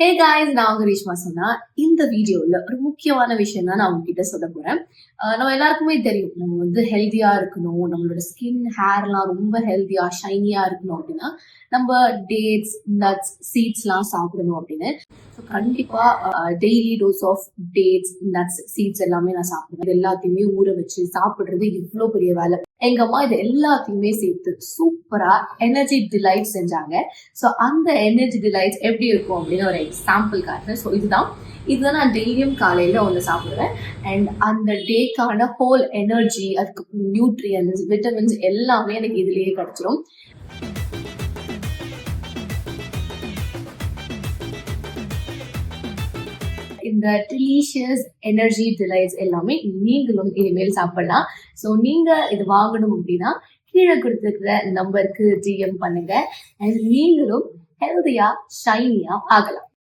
Hey guys, நான் உங்க ரீஷ்மா சொன்னா இந்த வீடியோல ஒரு முக்கியமான விஷயம் தான் நான் உங்ககிட்ட சொல்ல போறேன். நம்ம எல்லாருக்குமே தெரியும், நம்ம வந்து ஹெல்தியா இருக்கணும், நம்மளோட ஸ்கின் ஹேர்லாம் ரொம்ப ஹெல்தியா ஷைனியா இருக்கணும் அப்படின்னா நம்ம டேட்ஸ், நட்ஸ், சீட்ஸ்லாம் சாப்பிடணும் அப்படின்னு. ஸோ கண்டிப்பா daily dose of dates, nuts, seeds எல்லாமே நான் சாப்பிடுவேன். இது எல்லாத்தையுமே ஊற வச்சு சாப்பிடுறது இவ்வளோ பெரிய வேலை. எங்க அம்மா இது எல்லாத்தையுமே சேர்த்து சூப்பரா எனர்ஜி டிலைட் செஞ்சாங்க. ஸோ அந்த எனர்ஜி டிலைட்ஸ் எப்படி இருக்கும் அப்படின்னு ஒரு எக்ஸாம்பிள் காட்டுறேன். ஸோ இதுதான் நான் டெய்லியும் காலையில ஒன்று சாப்பிடுவேன். அண்ட் அந்த டேக்கான ஹோல் எனர்ஜி, அதுக்கு நியூட்ரியன்ஸ், விட்டமின்ஸ் எல்லாமே எனக்கு இதுலயே கிடைச்சிரும். இந்த டெலிஷியஸ் எனர்ஜி டிலைட்ஸ் எல்லாமே நீங்களும் இனிமேல் சாப்பிடலாம். ஸோ நீங்க இது வாங்கணும் அப்படின்னா கீழே கொடுத்துருக்கிற நம்பருக்கு டிஎம் பண்ணுங்க. அண்ட் நீங்களும் ஹெல்தியா ஷைனியா ஆகலாம்.